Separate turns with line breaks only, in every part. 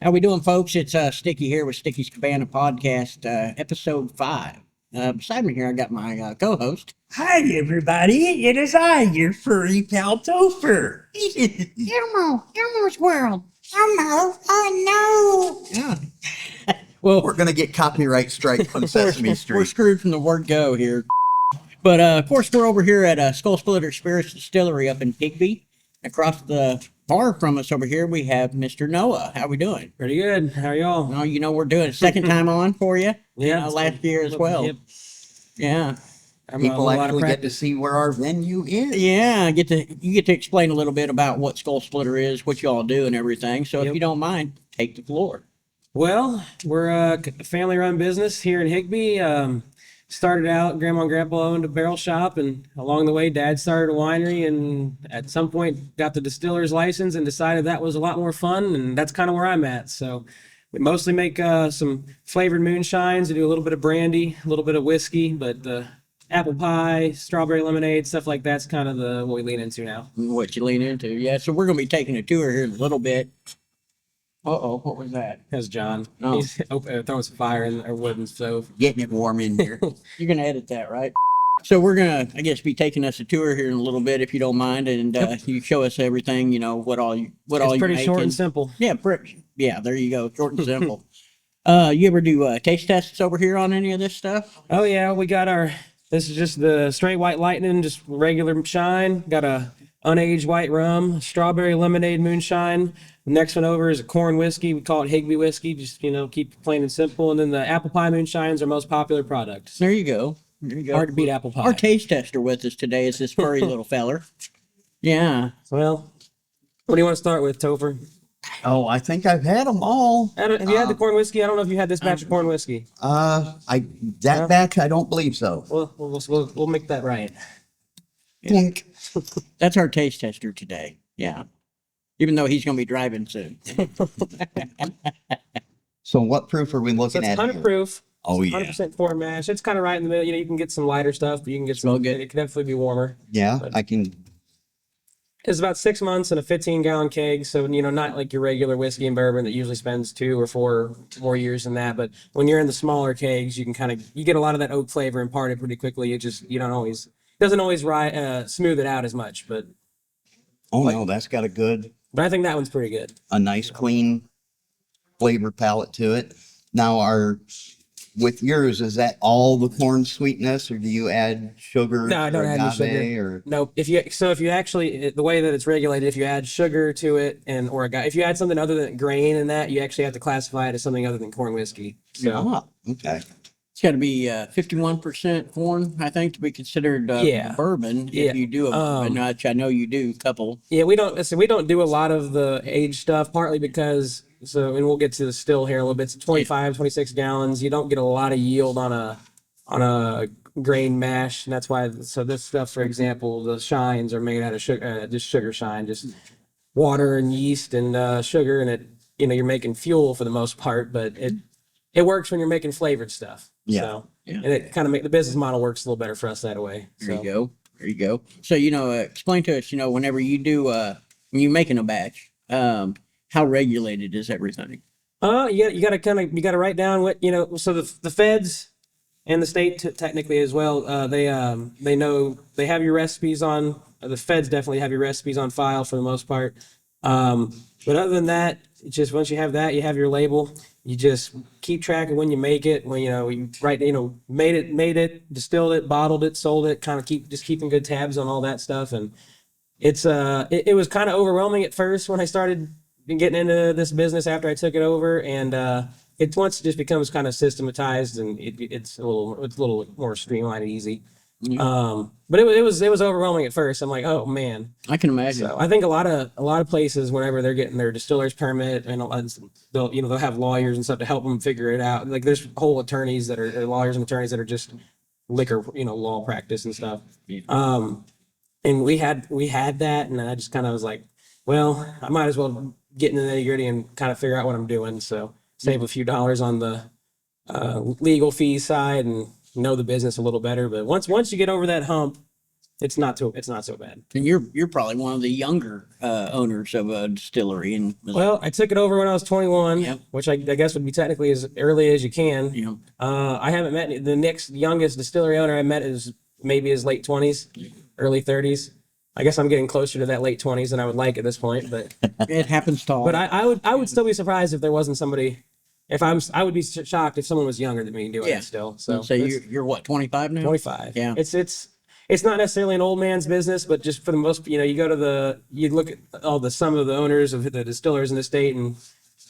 How we doing, folks? It's Sticky here with Sticky's Cabana Podcast, episode 5. Beside me here, I got my co-host.
Hi, everybody. It is I, your furry pal Topher.
Elmo's world. Elmo, oh no.
Yeah. Well,
We're going to get copyright strike from Sesame
we're
Street.
screwed from the word go here. But, of course, we're over here at Skull Splitter Spirits Distillery up in Higby. Across the bar from us over here, we have Mr. Noah. How we doing?
Pretty good. How are y'all?
Oh, we're doing it second time on for you.
Yeah.
Last year as well.
Yep.
Yeah.
People actually get to see where our venue is.
Yeah, you get to explain a little bit about what Skull Splitter is, what you all do, and everything. So if you don't mind, take the floor.
Well, we're a family-run business here in Higby. Started out, Grandma and Grandpa owned a barrel shop, and along the way, Dad started a winery, and at some point got the distiller's license and decided that was a lot more fun, and that's kind of where I'm at. So we mostly make some flavored moonshines. We do a little bit of brandy, a little bit of whiskey, but the apple pie, strawberry lemonade, stuff like that's kind of what we lean into now.
What you lean into, yeah. So we're going to be taking a tour here in a little bit. Uh-oh, what was that?
That's John.
Oh.
He's throwing some fire in our wooden stove.
Getting it warm in here.
You're going to edit that, right? So we're going to, I guess, be taking us a tour here in a little bit, if you don't mind, and you show us everything, what all you're
Pretty short
making.
and simple.
Yeah, there you go, short and simple. You ever do taste tests over here on any of this stuff?
Oh yeah, we got this is just the straight white lightning, just regular shine. Got a unaged white rum, strawberry lemonade moonshine. The next one over is a corn whiskey. We call it Higby whiskey, just, keep it plain and simple. And then the apple pie moonshines are our most popular product.
There you go. There you go.
Hard to beat apple pie.
Our taste tester with us today is this furry little feller. Yeah.
Well, what do you want to start with, Topher?
Oh, I think I've had them all.
Have you had the corn whiskey? I don't know if you had this batch of corn whiskey.
That batch, I don't believe so.
Well, we'll make that right.
Think.
That's our taste tester today. Yeah. Even though he's going to be driving soon.
So what proof are we
So
looking
it's
at
100
here?
proof.
Oh, yeah.
100% corn mash. It's kind of right in the middle. You can get some lighter stuff, but you can get
Smell
some.
good.
It can definitely be warmer.
Yeah, I can.
It's about 6 months in a 15-gallon keg, so not like your regular whiskey and bourbon that usually spends 2 or 4 more years than that. But when you're in the smaller kegs, you can you get a lot of that oak flavor imparted pretty quickly. You don't always doesn't always smooth it out as much, but
No, that's got
I think that one's pretty good.
a nice clean flavor palette to it. Now, with yours, is that all the corn sweetness, or do you add sugar?
No, I don't
or
add any
agave,
sugar.
Or
No, if you actually, the way that it's regulated, if you add sugar to it if you add something other than grain in that, you actually have to classify it as something other than corn whiskey. So
okay.
It's got to be 51% corn, I think, to be considered bourbon.
Yeah.
If you do a bourbon, which I know you do a couple.
yeah, we don't do a lot of the aged stuff, partly because and we'll get to the still here in a little bit. It's 25, 26 gallons. You don't get a lot of yield on a grain mash, and that's why. So this stuff, for example, the shines are made out of sugar, just sugar shine, just water and yeast and sugar, and it you're making fuel for the most part, but it works when you're making flavored stuff.
Yeah.
So,
Yeah.
and it kind of the business model works a little better for us that way.
There you go. There you go. So, explain to us, whenever you do, when you're making a batch, how regulated is everything?
You gotta write down what so the feds and the state technically as well, they have your recipes on. The feds definitely have your recipes on file for the most part, but other than that, it's just once you have that, you have your label. You just keep track of when you make it, when you write, made it, distilled it, bottled it, sold it, kind of keeping good tabs on all that stuff. And it was kind of overwhelming at first when I started getting into this business after I took it over, and once it just becomes kind of systematized, and it's a little more streamlined and easy.
Yeah.
But it was overwhelming at first. I'm like, oh man.
I can imagine.
So I think a lot of places, whenever they're getting their distiller's permit, and they'll have lawyers and stuff to help them figure it out. Like there's whole attorneys that are lawyers and attorneys that are just liquor, law practice and stuff.
Yeah.
And we had that, and I just kind of was like, well, I might as well get into the nitty gritty and kind of figure out what I'm doing. So save a few dollars on the legal fee side and know the business a little better. But once you get over that hump, it's not so bad.
And you're probably one of the younger owners of a distillery in Missouri.
Well, I took it over when I was 21,
Yep.
which I guess would be technically as early as you can.
Yeah.
I haven't met the next youngest distillery owner I met is maybe his late 20s, early 30s. I guess I'm getting closer to that late 20s than I would like at this point, but
It happens to all.
but I would still be surprised if there wasn't somebody. I would be shocked if someone was younger than me doing
Yeah.
it still. So
So you're what, 25 now?
25.
Yeah.
It's not necessarily an old man's business, but just for the most, you go to you look at some of the owners of the distillers in the state, and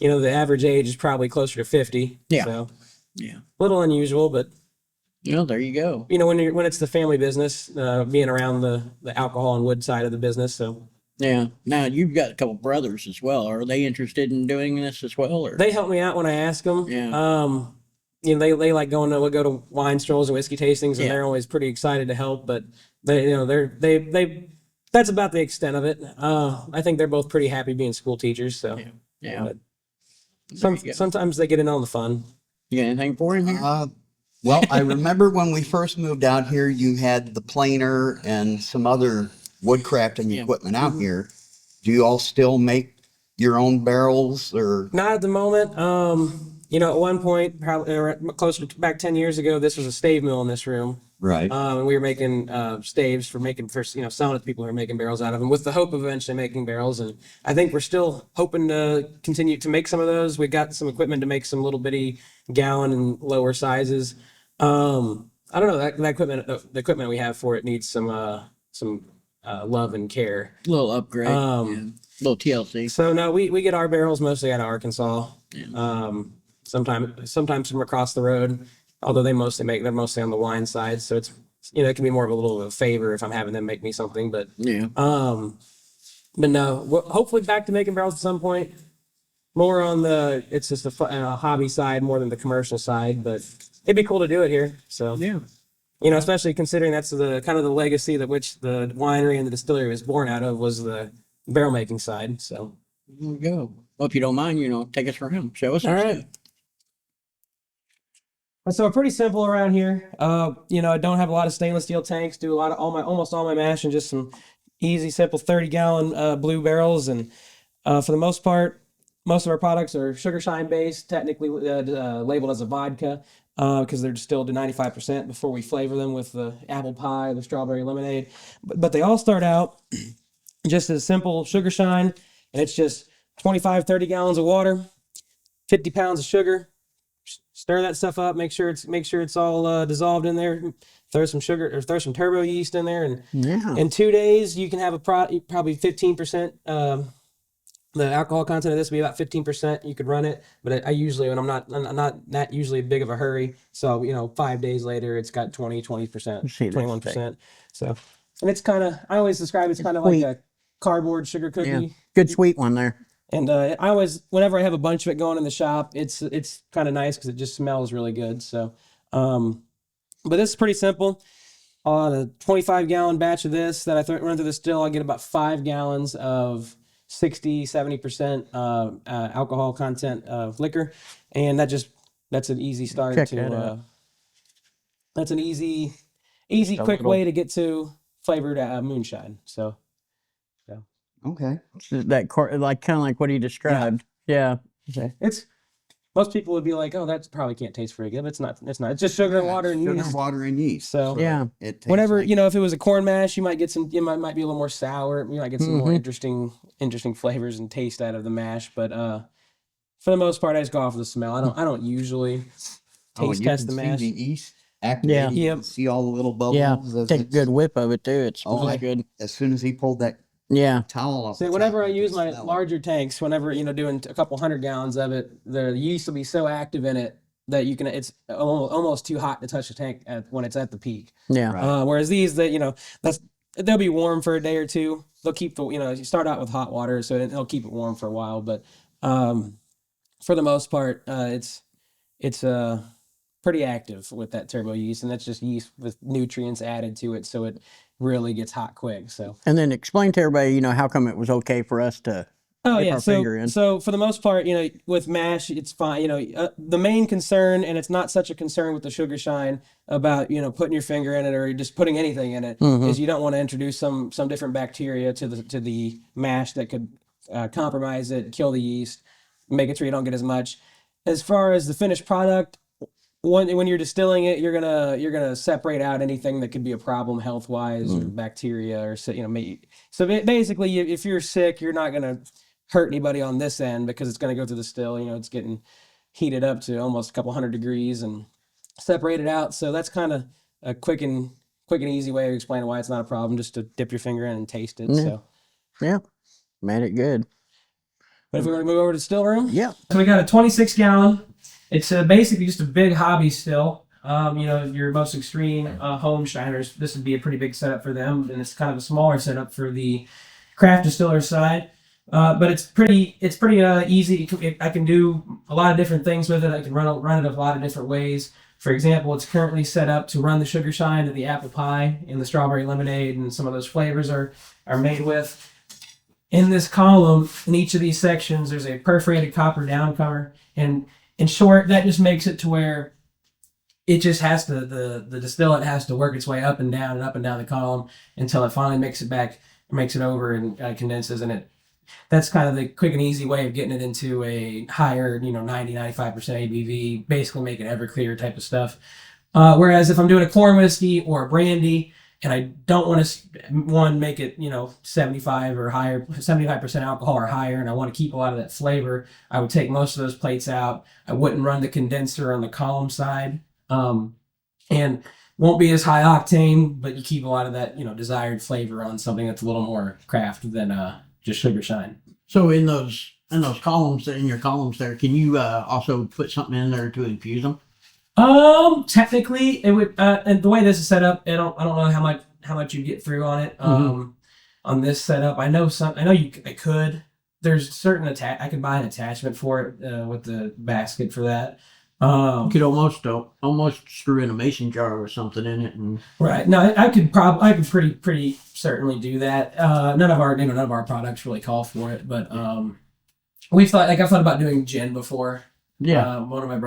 the average age is probably closer to 50.
Yeah.
So
Yeah.
a little unusual, but
There you go.
when it's the family business, being around the alcohol and wood side of the business. So
Yeah. Now you've got a couple brothers as well. Are they interested in doing this as well, or?
they help me out when I ask them.
Yeah.
They like we'll go to wine strolls and whiskey tastings, and
Yeah.
they're always pretty excited to help. But they that's about the extent of it. I think they're both pretty happy being school teachers. So
Yeah.
but
There you go.
sometimes they get in on the fun.
You got anything for him here?
Well, I remember when we first moved out here, you had the planer and some other woodcrafting equipment out here. Do you all still make your own barrels, or?
Not at the moment. At one point, probably closer to back 10 years ago, this was a stave mill in this room.
Right.
And we were making staves for selling it to people who are making barrels out of them, with the hope of eventually making barrels. And I think we're still hoping to continue to make some of those. We got some equipment to make some little bitty gallon and lower sizes. I don't know, that equipment, the equipment we have for it needs some love and care.
A little upgrade. Little TLC.
So no, we get our barrels mostly out of Arkansas. Sometimes from across the road, although they're mostly on the wine side. So it's, it can be more of a little of a favor if I'm having them make me something, but no, hopefully back to making barrels at some point. More on it's just a hobby side more than the commercial side, but it'd be cool to do it here. So especially considering that's the kind of the legacy that which the winery and the distillery was born out of, was the barrel making side. So
There you go. Well, if you don't mind, take us around. Show us.
all right. So pretty simple around here. I don't have a lot of stainless steel tanks. Do almost all my mash in just some easy, simple 30-gallon blue barrels, and for the most part, most of our products are sugar shine based, technically labeled as a vodka, because they're distilled to 95% before we flavor them with the apple pie, the strawberry lemonade. But they all start out just as simple sugar shine, and it's just 25, 30 gallons of water, 50 pounds of sugar. Stir that stuff up. Make sure it's all dissolved in there. Throw some sugar or throw some turbo yeast in there, and in 2 days you can have probably 15%. The alcohol content of this will be about 15%. You could run it, but I usually, when I'm not usually big of a hurry. So 5 days later, it's got 20%, 21%. So, and it's I always describe it's kind of like a cardboard sugar cookie.
Yeah. Good sweet one there.
And I always, whenever I have a bunch of it going in the shop, it's kind of nice because it just smells really good. So, but this is pretty simple. On a 25-gallon batch of this that I run through the still, I get about 5 gallons of 60-70% alcohol content of liquor, and that's an easy start.
Check that out.
That's an easy quick way to get to flavored moonshine. So.
Okay.
That kind of like what he described. Yeah. Okay.
Most people would be like, "Oh, that probably can't taste very good." But it's not. It's just sugar and water and yeast.
Water and yeast.
So
Yeah.
It tastes
whenever
like-
if it was a corn mash, you might get some. It might be a little more sour. You might get some more interesting flavors and taste out of the mash. But for the most part, I just go off of the smell. I don't usually taste
you
test
can
the
see
mash.
the yeast activated. You
Yep.
can see all the little bubbles.
Yeah.
as
Take a
it's-
good whip of it too. It's
Oh,
really
I-
good.
As soon as he pulled that
Yeah.
towel off.
So
the
whenever
top,
I
you
use
can
my
smell it.
larger tanks, whenever doing a couple 100 gallons of it, the yeast will be so active in it that it's almost too hot to touch the tank when it's at the peak.
Yeah.
Right.
Whereas these they'll be warm for a day or two. They'll keep you start out with hot water, so it'll keep it warm for a while. But for the most part, it's pretty active with that turbo yeast, and that's just yeast with nutrients added to it, so it really gets hot quick. So
And then explain to everybody, how come it was okay for us to
Oh
dip
yeah,
our
so
finger in.
so for the most part, with mash, it's fine. The main concern, and it's not such a concern with the sugar shine about putting your finger in it or just putting anything in it, is you don't want to introduce some different bacteria to the mash that could compromise it, kill the yeast, make it so you don't get as much. As far as the finished product, when you're distilling it, you're gonna separate out anything that could be a problem health wise or bacteria or so basically if you're sick, you're not gonna hurt anybody on this end because it's gonna go through the still. It's getting heated up to almost a couple hundred degrees and separate it out. So that's kind of a quick and easy way of explaining why it's not a problem. Just to dip your finger in and taste it. So,
Yeah, made it good.
but if we were to move over to the still room,
Yeah.
so we got a 26 gallon. It's basically just a big hobby still. Your most extreme home shiners, this would be a pretty big setup for them, and it's kind of a smaller setup for the craft distiller side. But it's pretty easy. I can do a lot of different things with it. I can run it a lot of different ways. For example, it's currently set up to run the sugar shine to the apple pie and the strawberry lemonade, and some of those flavors are made with. In this column, in each of these sections, there's a perforated copper downcomer, and in short, that just makes it to where it just has to the distillate has to work its way up and down the column until it finally makes it over and condenses, and that's kind of the quick and easy way of getting it into a higher 90-95% ABV, basically making Everclear type of stuff. Whereas if I'm doing a corn whiskey or a brandy and I don't want to make it 75 or higher, 75% alcohol or higher, and I want to keep a lot of that flavor, I would take most of those plates out. I wouldn't run the condenser on the column side, and won't be as high octane, but you keep a lot of that desired flavor on something that's a little more craft than just sugar shine.
So in those columns, in your columns there, can you also put something in there to infuse them?
Technically it would, and the way this is set up, I don't know how much you get through on it. On this setup, I know I could. There's certain I could buy an attachment for it with the basket for that.
You could almost screw in a mason jar or something in it, and
right. No, I could pretty certainly do that. None of our products really call for it, but I've thought about doing gin before.
yeah.
One of my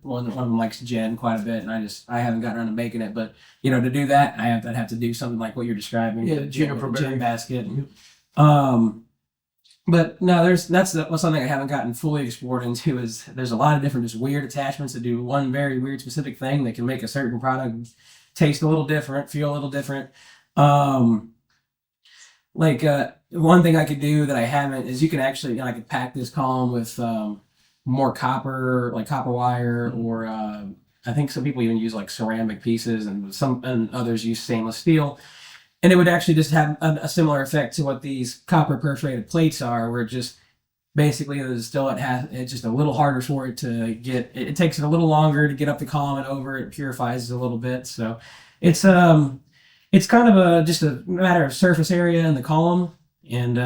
one of them likes gin quite a bit, and I haven't gotten around to making it. But to do that, I'd have to do something like what you're describing.
Yeah,
the
juniper berry.
gin basket. But no, that's something I haven't gotten fully explored into. Is there's a lot of different just weird attachments that do one very weird specific thing that can make a certain product taste a little different, feel a little different. One thing I could do that I haven't is you can actually I could pack this column with more copper, like copper wire, or I think some people even use like ceramic pieces, and others use stainless steel. And it would actually just have a similar effect to what these copper perforated plates are, where just basically the distillate it's just a little harder for it to get. It takes it a little longer to get up the column and over. It purifies it a little bit, so it's kind of just a matter of surface area in the column, and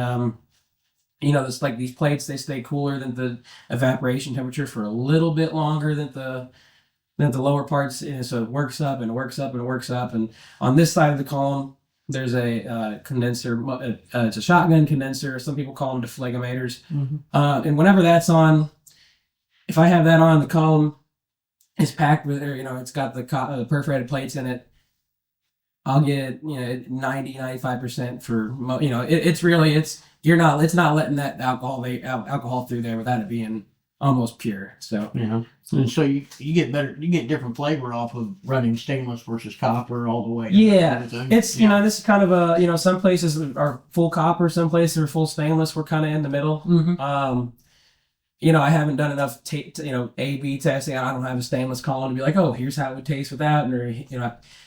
it's like these plates, they stay cooler than the evaporation temperature for a little bit longer than the lower parts, so it works up and works up and works up. And on this side of the column, there's a condenser. It's a shotgun condenser. Some people call them deflagramators. And whenever that's on, if I have that on, the column is packed with, it's got the perforated plates in it. I'll get 90-95% for it's not letting that alcohol through there without it being almost pure. So
and so you get different flavor off of running stainless versus copper all the way.
Yeah, it's this is kind of a some places are full copper, some places are full stainless. We're kind of in the middle. I haven't done enough A/B testing. I don't have a stainless column to be like, oh, here's how it would taste without, or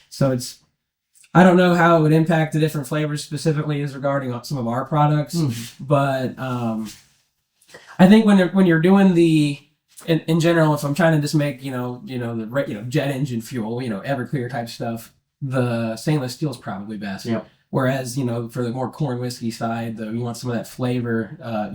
so it's. I don't know how it would impact the different flavors specifically as regarding some of our products, but I think when you're doing in general, if I'm trying to just make the jet engine fuel, Everclear type stuff, the stainless steel is probably best.
Yep.
Whereas for the more corn whiskey side, you want some of that flavor. I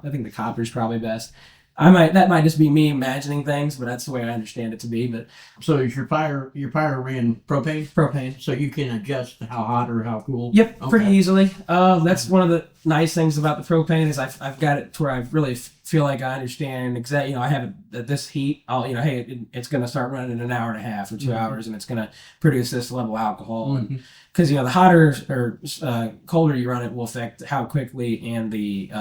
think the copper is probably best. that might just be me imagining things, but that's the way I understand it to be. But
So is your fire ran propane?
propane.
So you can adjust how hot or how cool?
Yep, pretty
Okay.
easily. That's one of the nice things about the propane is I've got it to where I really feel like I understand exactly. I have it at this heat. Hey, it's going to start running in an hour and a half or 2 hours, and it's going to produce this level of alcohol. And because the hotter or colder you run it will affect how quickly and the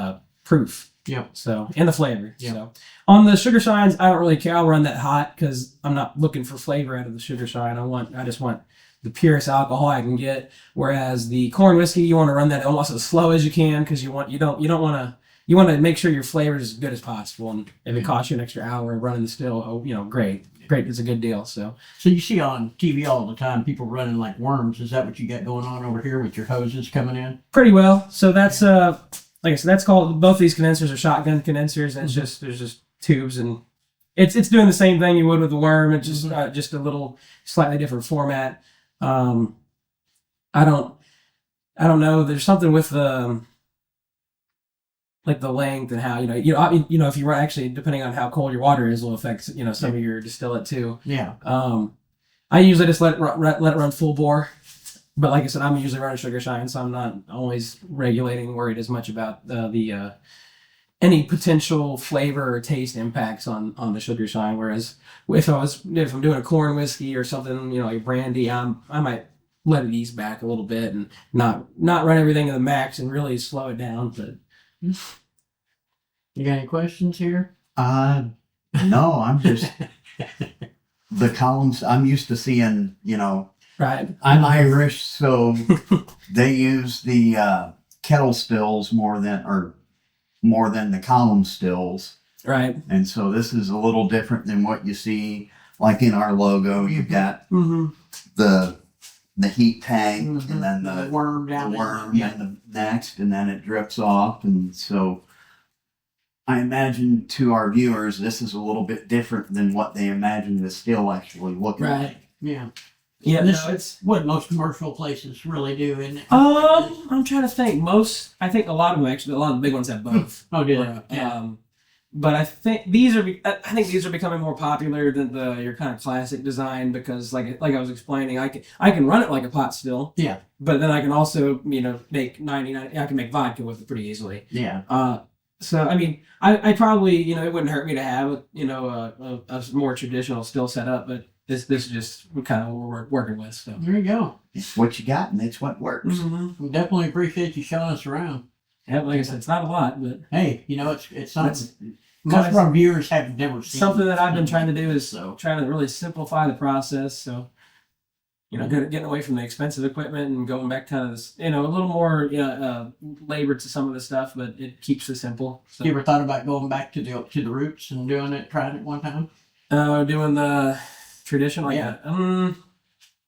proof.
Yep.
So and the flavor.
Yep.
So on the sugar shines, I don't really care. I'll run that hot because I'm not looking for flavor out of the sugar shine. I just want the purest alcohol I can get. Whereas the corn whiskey, you want to run that almost as slow as you can because you want to make sure your flavor is as good as possible. And if it costs you an extra hour running the still, great, it's a good deal. So
you see on TV all the time people running like worms. Is that what you got going on over here with your hoses coming in?
pretty well. So that's like I said, that's called, both these condensers are shotgun condensers, and there's just tubes, and it's doing the same thing you would with the worm. It's just a little slightly different format. I don't know. There's something with the like the length and how if you run, actually depending on how cold your water is will affect some of your distillate too.
Yeah.
I usually just let it run full bore. But like I said, I'm usually running sugar shine, so I'm not always regulating, worried as much about the any potential flavor or taste impacts on the sugar shine. Whereas if I'm doing a corn whiskey or something, like brandy, I might let it ease back a little bit and not run everything to the max and really slow it down. But
You got any questions here?
No, I'm just the columns. I'm used to seeing,
right,
I'm Irish, so they use the kettle stills more than the column stills.
right,
And so this is a little different than what you see like in our logo. You've got the heat tank and then the
worm down there.
worm and the next, and then it drips off. And so I imagine to our viewers, this is a little bit different than what they imagine the still actually looking
right.
like.
Yeah.
Yeah,
This
no,
is what most commercial places really do, isn't it?
I'm trying to think. I think a lot of the big ones have both.
Oh, do they? Yeah.
But I think these are becoming more popular than your kind of classic design because, like I was explaining, I can run it like a pot still.
Yeah.
But then I can also make 99. I can make vodka with it pretty easily.
Yeah.
So I mean, I probably it wouldn't hurt me to have a more traditional still setup, but this is just kind of what we're working with. So
There you go.
It's what you got, and it's what works.
We definitely appreciate you showing us around.
yeah, like I said, it's not a lot, but
Hey, it's something
That's
most of our viewers have never seen.
something that I've been trying to do is
So.
trying to really simplify the process. So getting away from the expensive equipment and going back to this, a little more labor to some of the stuff, but it keeps it simple. So
You ever thought about going back to the roots and trying it one time?
doing the traditional,
Yeah.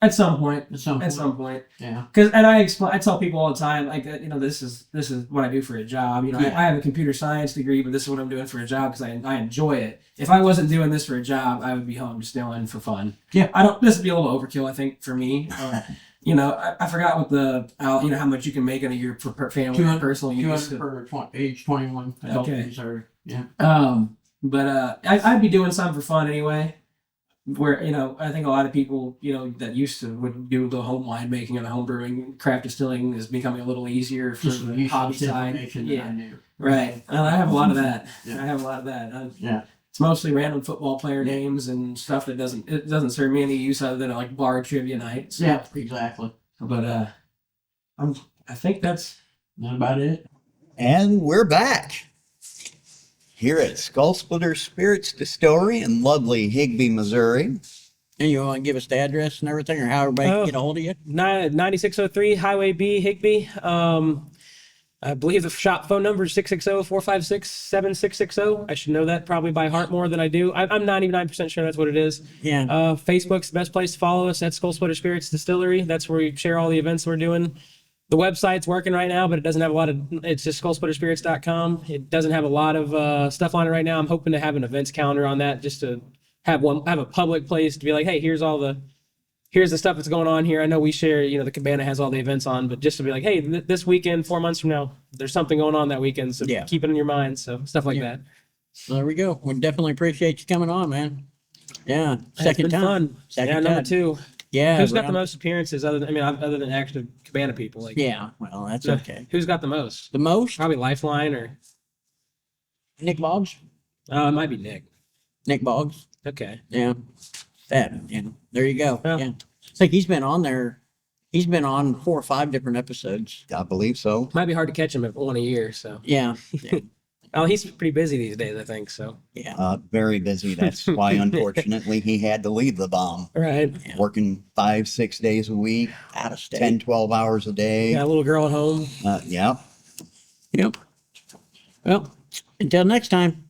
at some point.
At some point.
At some point.
Yeah.
I tell people all the time, like, this is what I do for a job. I have a computer science degree, but this is what I'm doing for a job because I enjoy it. If I wasn't doing this for a job, I would be home distilling for fun.
Yeah.
This would be a little overkill, I think, for me. I forgot what how much you can make in a year per family,
200
personal use.
200 per age 21. adult
Okay.
use or- yeah.
But I'd be doing something for fun anyway. Where I think a lot of people that used to would do the home wine making and the home brewing, craft distilling is becoming a little easier for
Just
the hobby
useless
side.
information that I
Yeah,
knew.
right. And I have a lot of that.
Yeah.
I have a lot of that.
Yeah.
It's mostly random football player names and stuff that doesn't serve me any use other than like bar trivia night. So,
Yeah, exactly.
But I think that's
That about it.
And we're back here at Skull Splitter Spirits Distillery in lovely Higbee, Missouri.
And you want to give us the address and everything, or how everybody can get a hold of you?
9603 Highway B, Higbee. I believe the shop phone number is 660-456-7660. I should know that probably by heart more than I do. I'm 99% sure that's what it is.
Yeah.
Facebook's the best place to follow us at Skull Splitter Spirits Distillery. That's where we share all the events we're doing. The website's working right now, but it doesn't have a lot of, it's just skullsplitterspirits.com. It doesn't have a lot of stuff on it right now. I'm hoping to have an events calendar on that just to have a public place to be like, hey, here's the stuff that's going on here. I know we share, the cabana has all the events on, but just to be like, hey, this weekend, 4 months from now, there's something going on that weekend. So
Yeah.
keep it in your mind. So stuff like that.
So there we go. We definitely appreciate you coming on, man. Yeah,
It's
second
been
time.
fun.
Second
Yeah, number
time.
2.
Yeah.
Who's got the
round-
most appearances other than active Cabana people? Like,
Yeah. Well, that's
no,
okay.
Who's got the most?
The most?
Probably Lifeline or
Nick Boggs.
it might be Nick.
Nick Boggs.
Okay.
Yeah. That. Yeah. There you go.
Well.
Yeah. I think he's been on there. He's been on 4 or 5 different episodes.
I believe so.
Might be hard to catch him at one a year. So.
Yeah. Yeah.
Oh, he's pretty busy these days, I think. So.
Yeah.
Very busy. That's why, unfortunately, he had to leave the bomb.
Right.
Yeah.
Working 5-6 days a week,
Out of state.
10-12 hours a day.
Got a little girl at home.
Yeah.
Yep. Well, until next time.